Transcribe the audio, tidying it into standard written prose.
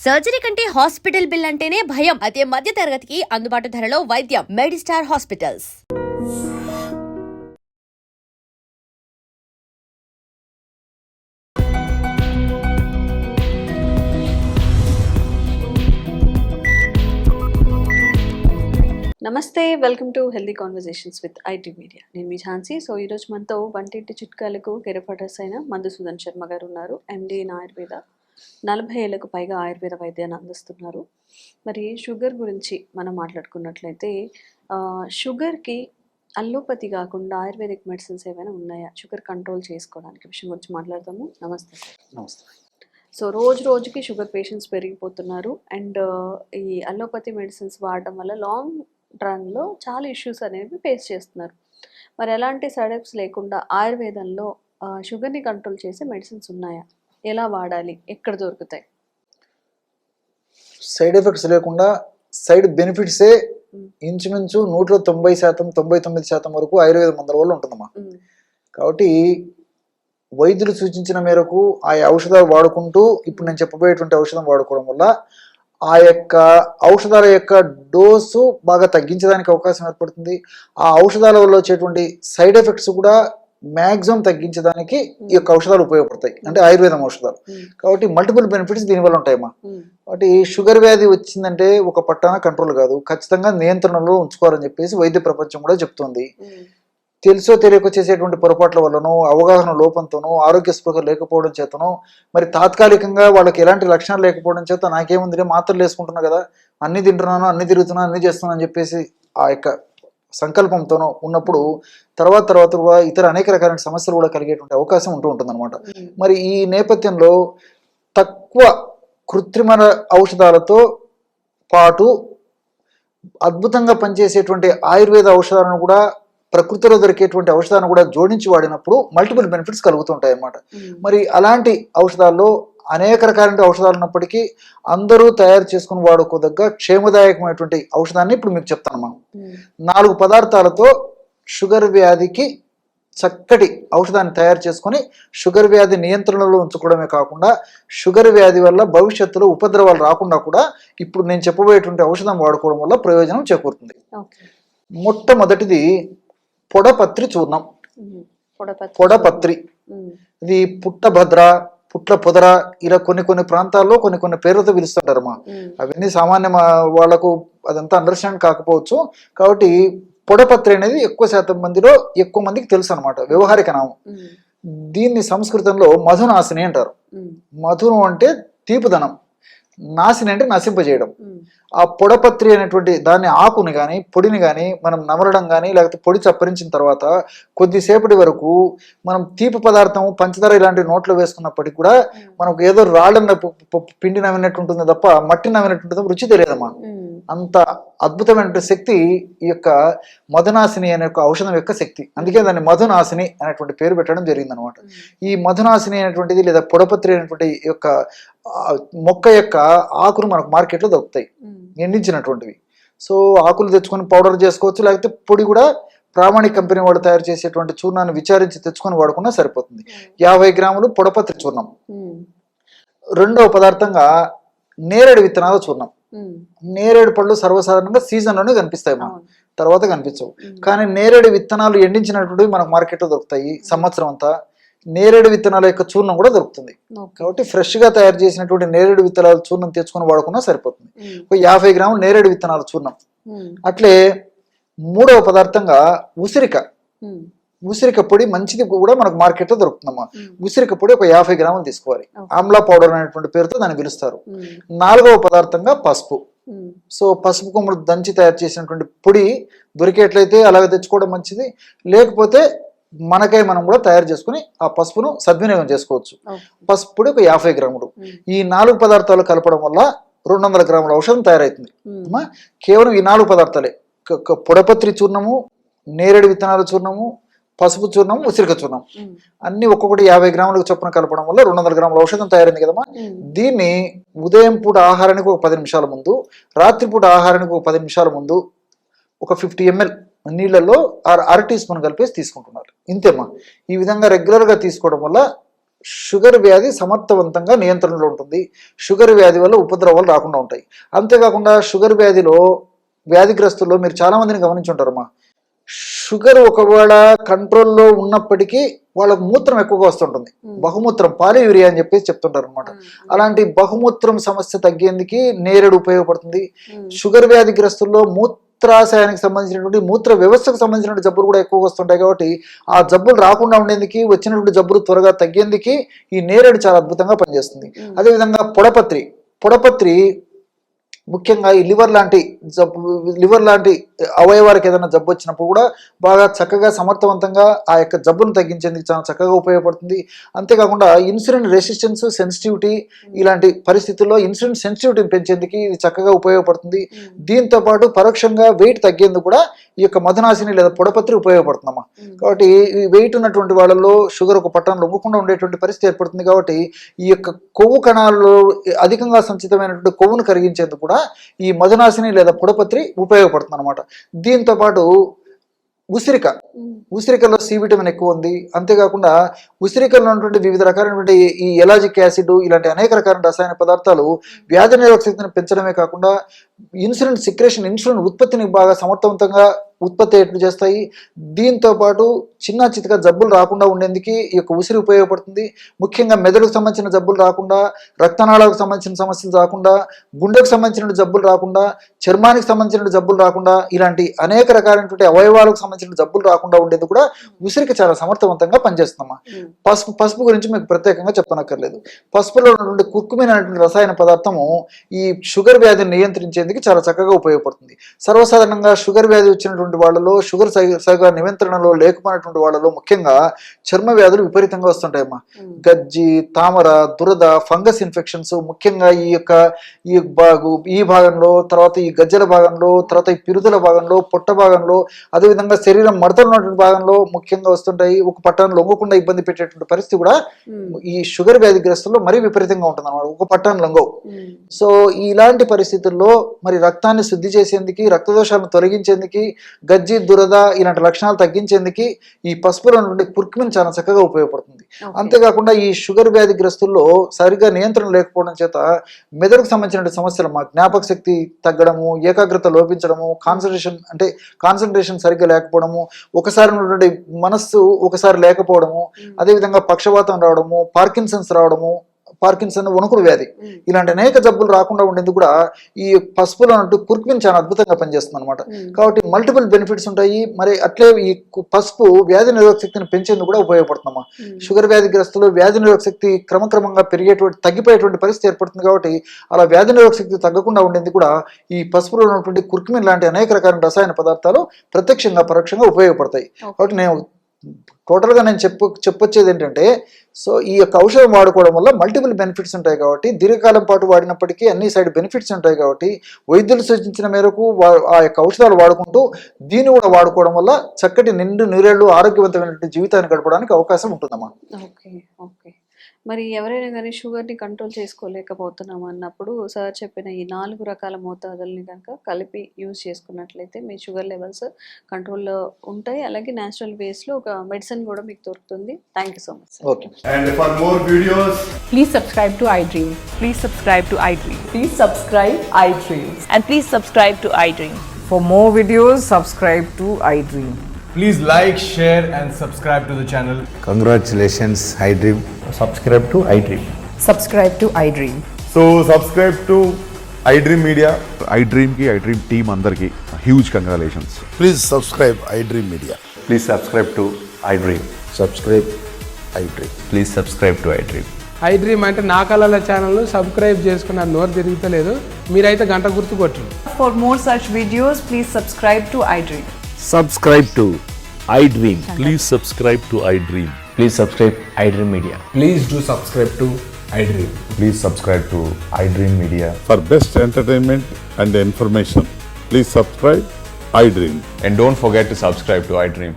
Surgery కంటే hospital bill అంటేనే భయం. అదే మధ్య తరగతికి అందుబాటు ధరలో వైద్యం. Medistar hospitals. నమస్తే, welcome to healthy conversations with IT media. నేను మీ ఝాన్సీ. సో ఈరోజు మనతో వంటింటి చిట్కాలకు కెరఫటర్స్ అయిన మధుసూదన్ శర్మ గారు ఉన్నారు. ఎండి ఇన్ ఆయుర్వేద, 40 ఏళ్లకు పైగా ఆయుర్వేద వైద్యాన్ని అందిస్తున్నారు. మరి షుగర్ గురించి మనం మాట్లాడుకున్నట్లయితే షుగర్కి అల్లోపతి కాకుండా ఆయుర్వేదిక్ మెడిసిన్స్ ఏమైనా ఉన్నాయా షుగర్ కంట్రోల్ చేసుకోవడానికి? విషయం గురించి మాట్లాడతాము. నమస్తే సార్. నమస్తే. సో రోజు రోజుకి షుగర్ పేషెంట్స్ పెరిగిపోతున్నారు. అండ్ ఈ అల్లోపతి మెడిసిన్స్ వాడడం వల్ల లాంగ్ రన్లో చాలా ఇష్యూస్ అనేవి ఫేస్ చేస్తున్నారు. మరి ఎలాంటి సైడ్ ఎఫెక్ట్స్ లేకుండా ఆయుర్వేదంలో షుగర్ని కంట్రోల్ చేసే మెడిసిన్స్ ఉన్నాయా? ఎలా వాడాలి? ఎక్కడ దొరుకుతాయి? సైడ్ ఎఫెక్ట్స్ లేకుండా సైడ్ బెనిఫిట్సే ఇంచుమించు 90% 99% వరకు ఆయుర్వేద మందుల వల్ల ఉంటుందమ్మా. కాబట్టి వైద్యులు సూచించిన మేరకు ఆ ఔషధాలు వాడుకుంటూ ఇప్పుడు నేను చెప్పబోయేటువంటి ఔషధం వాడుకోవడం వల్ల ఆ యొక్క ఔషధాల యొక్క డోసు బాగా తగ్గించడానికి అవకాశం ఏర్పడుతుంది. ఆ ఔషధాల వల్ల వచ్చేటువంటి సైడ్ ఎఫెక్ట్స్ కూడా మ్యాక్సిమం తగ్గించడానికి ఈ యొక్క ఔషధాలు ఉపయోగపడతాయి, అంటే ఆయుర్వేదం ఔషధాలు. కాబట్టి మల్టిపుల్ బెనిఫిట్స్ దీనివల్ల ఉంటాయమ్మా. కాబట్టి షుగర్ వ్యాధి వచ్చిందంటే ఒక పట్టాన కంట్రోల్ కాదు, ఖచ్చితంగా నియంత్రణలో ఉంచుకోవాలని చెప్పేసి వైద్య ప్రపంచం కూడా చెప్తుంది. తెలుసో తెలియక చేసేటువంటి పొరపాట్ల వల్లనో, అవగాహన లోపంతోనో, ఆరోగ్య స్పృహ లేకపోవడం చేతనో, మరి తాత్కాలికంగా వాళ్ళకి ఎలాంటి లక్షణాలు లేకపోవడం చేత నాకేముంది మాత్రలు వేసుకుంటున్నా కదా, అన్ని తింటున్నాను, అన్ని తిరుగుతున్నాను, అన్ని చేస్తున్నాను అని చెప్పేసి ఆ యొక్క సంకల్పంతోనో ఉన్నప్పుడు తర్వాత కూడా ఇతర అనేక రకాల సమస్యలు కూడా కలిగేటువంటి అవకాశం ఉంటుంది అనమాట. మరి ఈ నేపథ్యంలో తక్కువ కృత్రిమ ఔషధాలతో పాటు అద్భుతంగా పనిచేసేటువంటి ఆయుర్వేద ఔషధాలను కూడా, ప్రకృతిలో దొరికేటువంటి ఔషధాలను కూడా జోడించి వాడినప్పుడు మల్టిపుల్ బెనిఫిట్స్ కలుగుతుంటాయి అన్నమాట. మరి అలాంటి ఔషధాల్లో అనేక రకాల ఔషధాలు ఉన్నప్పటికీ అందరూ తయారు చేసుకుని వాడుకోదగ్గ క్షేమదాయకమైనటువంటి ఔషధాన్ని ఇప్పుడు మీకు చెప్తానమ్మా. 4 పదార్థాలతో షుగర్ వ్యాధికి చక్కటి ఔషధాన్ని తయారు చేసుకొని షుగర్ వ్యాధి నియంత్రణలో ఉంచుకోవడమే కాకుండా షుగర్ వ్యాధి వల్ల భవిష్యత్తులో ఉపద్రవాలు రాకుండా కూడా ఇప్పుడు నేను చెప్పబోయేటువంటి ఔషధం వాడుకోవడం వల్ల ప్రయోజనం చేకూరుతుంది. మొట్టమొదటిది పొడపత్రి చూర్ణం. పొడపత్రి ఇది పుట్టభద్ర, పుట్ల పొదర, ఇలా కొన్ని ప్రాంతాల్లో కొన్ని పేర్లతో పిలుస్తుంటారమ్మా. అవన్నీ సామాన్య వాళ్లకు అదంతా అండర్స్టాండ్ కాకపోవచ్చు. కాబట్టి పొడపత్రి అనేది ఎక్కువ మందికి తెలుసు అనమాట, వ్యవహారిక నామం. దీన్ని సంస్కృతంలో మధునాశిని అంటారు. మధును అంటే తీపుదనం, నాశిని అంటే నశింపజేయడం. ఆ పొడపత్రి అనేటువంటి దాన్ని ఆకుని కానీ పొడిని కానీ మనం నమలడం కానీ లేకపోతే పొడి చప్పరించిన తర్వాత కొద్దిసేపటి వరకు మనం తీపి పదార్థం, పంచదార ఇలాంటి నోట్లో వేసుకున్నప్పటికీ కూడా మనకు ఏదో రాళ్ళన్న పిండి నవ్వినట్టు ఉంటుంది తప్ప మట్టి నవ్వినట్టు ఉంటుంది, రుచి తెలియదమ్మా. అంత అద్భుతమైన శక్తి ఈ యొక్క మధునాశిని అనే ఒక ఔషధం యొక్క శక్తి. అందుకే దాన్ని మధునాశిని అనేటువంటి పేరు పెట్టడం జరిగింది అనమాట. ఈ మధునాశిని అనేటువంటిది లేదా పొడపత్రి అనేటువంటి యొక్క మొక్క యొక్క ఆకులు మనకు మార్కెట్లో దొరుకుతాయి, ఎండించినటువంటివి. సో ఆకులు తెచ్చుకొని పౌడర్ చేసుకోవచ్చు, లేకపోతే పొడి కూడా ప్రామాణిక కంపెనీ వాళ్ళు తయారు చేసేటువంటి చూర్ణాన్ని విచారించి తెచ్చుకొని వాడుకున్నా సరిపోతుంది. 50 గ్రాములు పొడపత్రి చూర్ణం. రెండవ పదార్థంగా నేరేడు విత్తనాల చూర్ణం. నేరేడు పళ్ళు సర్వసాధారణంగా సీజన్లోనే కనిపిస్తాయి, తర్వాత కనిపించవు. కానీ నేరేడు విత్తనాలు ఎండించినటువంటివి మనకు మార్కెట్లో దొరుకుతాయి సంవత్సరం అంతా. నేరేడు విత్తనాల యొక్క చూర్ణం కూడా దొరుకుతుంది. కాబట్టి ఫ్రెష్ గా తయారు చేసినటువంటి నేరేడు విత్తనాల చూర్ణం తెచ్చుకొని వాడుకున్నా సరిపోతుంది. ఒక 50 గ్రాములు నేరేడు విత్తనాల చూర్ణం. అట్లే మూడవ పదార్థంగా ఉసిరిక పొడి మంచిది కూడా మనకు మార్కెట్ లో దొరుకుతుందమ్మా. ఉసిరిక పొడి ఒక 50 గ్రాములు తీసుకోవాలి. ఆమ్లా పౌడర్ అనేటువంటి పేరుతో దాన్ని పిలుస్తారు. 4వ పదార్థంగా పసుపు. సో పసుపు కొమ్ముడు దంచి తయారు చేసినటువంటి పొడి దొరికేట్లయితే అలాగే తెచ్చుకోవడం మంచిది. లేకపోతే మనకై మనం కూడా తయారు చేసుకుని ఆ పసుపును సద్వినియోగం చేసుకోవచ్చు. పసుపు పొడి ఒక 50 గ్రాములు. ఈ 4 పదార్థాలు కలపడం వల్ల 200 గ్రాముల ఔషధం తయారవుతుంది. కేవలం ఈ 4 పదార్థాలే, పొడపత్రి చూర్ణము, నేరేడు విత్తనాల చూర్ణము, పసుపు చూర్ణం, ఉసిరిక చూర్ణం అన్ని ఒక్కొక్కటి 50 గ్రాములకు చొప్పున కలపడం వల్ల 200 గ్రాముల ఔషధం తయారైంది కదమ్మా. దీన్ని ఉదయం పూట ఆహారానికి ఒక 10 నిమిషాల ముందు, రాత్రిపూట ఆహారానికి ఒక 10 నిమిషాల ముందు ఒక 50 ml నీళ్ళల్లో 1/2 టీ స్పూన్ కలిపేసి తీసుకుంటున్నారు. ఇంతేమ్మా. ఈ విధంగా రెగ్యులర్గా తీసుకోవడం వల్ల షుగర్ వ్యాధి సమర్థవంతంగా నియంత్రణలో ఉంటుంది. షుగర్ వ్యాధి వల్ల ఉపద్రవాలు రాకుండా ఉంటాయి. అంతేకాకుండా షుగర్ వ్యాధిలో వ్యాధిగ్రస్తుల్లో మీరు చాలా మందిని గమనించుంటారమ్మా, షుగర్ ఒకవేళ కంట్రోల్లో ఉన్నప్పటికీ వాళ్ళకు మూత్రం ఎక్కువగా వస్తుంటుంది. బహుమూత్రం, పాలియూరియా అని చెప్పేసి చెప్తుంటారు అనమాట. అలాంటి బహుమూత్రం సమస్య తగ్గేందుకు నేరేడు ఉపయోగపడుతుంది. షుగర్ వ్యాధిగ్రస్తుల్లో మూత్రాశయానికి సంబంధించినటువంటి మూత్ర వ్యవస్థకు సంబంధించినటువంటి జబ్బులు కూడా ఎక్కువగా వస్తుంటాయి. కాబట్టి ఆ జబ్బులు రాకుండా ఉండేందుకు, వచ్చినటువంటి జబ్బులు త్వరగా తగ్గేందుకు ఈ నేరేడు చాలా అద్భుతంగా పనిచేస్తుంది. అదేవిధంగా పొడపత్రి ముఖ్యంగా ఈ లివర్ లాంటి అవయవాలకు ఏదైనా జబ్బు వచ్చినప్పుడు కూడా బాగా చక్కగా సమర్థవంతంగా ఆ యొక్క జబ్బును తగ్గించేందుకు చాలా చక్కగా ఉపయోగపడుతుంది. అంతేకాకుండా ఇన్సులిన్ రెసిస్టెన్స్, సెన్సిటివిటీ ఇలాంటి పరిస్థితుల్లో ఇన్సులిన్ సెన్సిటివిటీని పెంచేందుకు ఇది చక్కగా ఉపయోగపడుతుంది. దీంతో పాటు పరోక్షంగా వెయిట్ తగ్గేందుకు కూడా ఈ యొక్క మధునాశిని లేదా పొడపత్రి ఉపయోగపడుతుందమ్మా. కాబట్టి ఈ వెయిట్ ఉన్నటువంటి వాళ్ళలో షుగర్ ఒక పట్టణం లొంగకుండా ఉండేటువంటి పరిస్థితి ఏర్పడుతుంది. కాబట్టి ఈ యొక్క కొవ్వు కణాల్లో అధికంగా సంచితమైనటువంటి కొవ్వును కరిగించేందుకు కూడా ఈ మధునాశిని లేదా పొడపత్రి ఉపయోగపడుతుంది అనమాట. దీంతో పాటు ఉసిరికలో సి విటమిన్ ఎక్కువ ఉంది. అంతేకాకుండా ఉసిరికల్లో ఉన్నటువంటి వివిధ రకాలైనటువంటి ఈ ఎలాజిక్ యాసిడ్ ఇలాంటి అనేక రకాల రసాయన పదార్థాలు వ్యాధి నిరోధక శక్తిని పెంచడమే కాకుండా ఇన్సులిన్ ఉత్పత్తిని బాగా సమర్థవంతంగా ఉత్పత్తి అయ్యేట్లు చేస్తాయి. దీంతో పాటు చిన్న చితక జబ్బులు రాకుండా ఉండేందుకు ఈ యొక్క ఉసిరి ఉపయోగపడుతుంది. ముఖ్యంగా మెదడుకు సంబంధించిన జబ్బులు రాకుండా, రక్తనాళాలకు సంబంధించిన సమస్యలు రాకుండా, గుండెకు సంబంధించిన జబ్బులు రాకుండా, చర్మానికి సంబంధించిన జబ్బులు రాకుండా, ఇలాంటి అనేక రకాలైనటువంటి అవయవాలకు సంబంధించిన జబ్బులు రాకుండా ఉండేది కూడా ఉసిరికి చాలా సమర్థవంతంగా పనిచేస్తుందమ్మా. పసుపు గురించి మీకు ప్రత్యేకంగా చెప్పనక్కర్లేదు. పసుపులో ఉన్నటువంటి కుర్కుమిన్ అనేటువంటి రసాయన పదార్థము ఈ షుగర్ వ్యాధిని నియంత్రించేందుకు చాలా చక్కగా ఉపయోగపడుతుంది. సర్వసాధారణంగా షుగర్ వ్యాధి వచ్చినటువంటి వాళ్ళలో, షుగర్ సరిగా నియంత్రణలో లేకపోయినటువంటి వాళ్ళలో ముఖ్యంగా చర్మ వ్యాధులు విపరీతంగా వస్తుంటాయమ్మా. గజ్జి, తామర, దురద, ఫంగస్ ఇన్ఫెక్షన్స్ ముఖ్యంగా ఈ భాగంలో, తర్వాత ఈ గజ్జల భాగంలో, తర్వాత ఈ పిరుదుల భాగంలో, పొట్ట భాగంలో, అదేవిధంగా శరీరం మడతలు ఉన్నటువంటి భాగంలో ముఖ్యంగా వస్తుంటాయి. ఒక పట్టాన్ని లొంగకుండా ఇబ్బంది పెట్టేటువంటి పరిస్థితి కూడా ఈ షుగర్ వ్యాధిగ్రస్తుల్లో మరీ విపరీతంగా ఉంటుంది అన్నమాట. ఒక పట్టాన్ని లొంగవు. సో ఇలాంటి పరిస్థితుల్లో మరి రక్తాన్ని శుద్ధి చేసేందుకు, రక్తదోషాలను తొలగించేందుకు, గజ్జి, దురద ఇలాంటి లక్షణాలు తగ్గించేందుకు ఈ పసుపులో నుండి కుర్కుమిన్ చాలా చక్కగా ఉపయోగపడుతుంది. అంతేకాకుండా ఈ షుగర్ వ్యాధిగ్రస్తుల్లో సరిగ్గా నియంత్రణ లేకపోవడం చేత మెదడుకు సంబంధించిన సమస్యలు, జ్ఞాపక శక్తి తగ్గడము, ఏకాగ్రత లోపించడము, కాన్సన్ట్రేషన్ సరిగ్గా లేకపోవడము, ఒకసారి ఉన్నటువంటి మనస్సు ఒకసారి లేకపోవడము, అదేవిధంగా పక్షవాతం రావడము, పార్కిన్సన్ వణుకుడు వ్యాధి ఇలాంటి అనేక జబ్బులు రాకుండా ఉండేందుకు కూడా ఈ పసుపులో ఉన్నట్టు కుర్కుమిన్ చాలా అద్భుతంగా పనిచేస్తుంది అనమాట. కాబట్టి మల్టిపుల్ బెనిఫిట్స్ ఉంటాయి. మరి అట్లే ఈ పసుపు వ్యాధి నిరోధక శక్తిని పెంచేందుకు కూడా ఉపయోగపడుతుందమ్మా. షుగర్ వ్యాధిగ్రస్తులు వ్యాధి నిరోధక శక్తి క్రమక్రమంగా తగ్గిపోయేటువంటి పరిస్థితి ఏర్పడుతుంది. కాబట్టి అలా వ్యాధి నిరోధక శక్తి తగ్గకుండా ఉండేందుకు కూడా ఈ పసుపులో ఉన్నటువంటి కుర్కుమిన్ లాంటి అనేక రకాల రసాయన పదార్థాలు ప్రత్యక్షంగా పరోక్షంగా ఉపయోగపడతాయి. కాబట్టి నేను టోటల్గా చెప్పొచ్చేది ఏంటంటే, సో ఈ యొక్క ఔషధం వాడుకోవడం వల్ల మల్టిపుల్ బెనిఫిట్స్ ఉంటాయి. కాబట్టి దీర్ఘకాలం పాటు వాడినప్పటికీ అన్ని సైడ్ బెనిఫిట్స్ ఉంటాయి. కాబట్టి వైద్యులు సూచించిన మేరకు ఆ యొక్క ఔషధాలు వాడుకుంటూ దీన్ని కూడా వాడుకోవడం వల్ల చక్కటి నిండు నూరేళ్లు ఆరోగ్యవంతమైనటువంటి జీవితాన్ని గడపడానికి అవకాశం ఉంటుందమ్మా. ఓకే. మరి ఎవరైనా కానీ షుగర్ని కంట్రోల్ చేసుకోలేకపోతున్నాం అన్నప్పుడు సార్ చెప్పిన ఈ 4 రకాల మోతాదుల్ని కనుక కలిపి యూజ్ చేసుకున్నట్లయితే మీ షుగర్ లెవెల్స్ కంట్రోల్లో ఉంటాయి. అలాగే న్యాచురల్ వేస్లో ఒక మెడిసిన్ కూడా మీకు దొరుకుతుంది. Thank you so much. Okay. And for more videos, Please subscribe to iDream. Please subscribe to iDream. Please subscribe iDream. And please subscribe to iDream. For more videos, subscribe to iDream. please like, share and subscribe to the channel. Congratulations, iDream. Subscribe to iDream. Subscribe to iDream. So subscribe to iDream Media. iDream की iDream team अंदर की huge congratulations. Please subscribe iDream Media. Please subscribe to iDream. Subscribe iDream. Please subscribe to iDream. iDream అంటే నా కళల ఛానల్ను subscribe చేసుకున్న నోరు తిరుగుతలేదు. మీరైతే గంట గుర్తు కొట్టు. For more such videos, please subscribe to iDream. Subscribe to iDream. Please subscribe to iDream. Please subscribe iDream Media. Please do subscribe to iDream. Please subscribe to iDream Media. For best entertainment and information, please subscribe iDream. And don't forget to subscribe to iDream.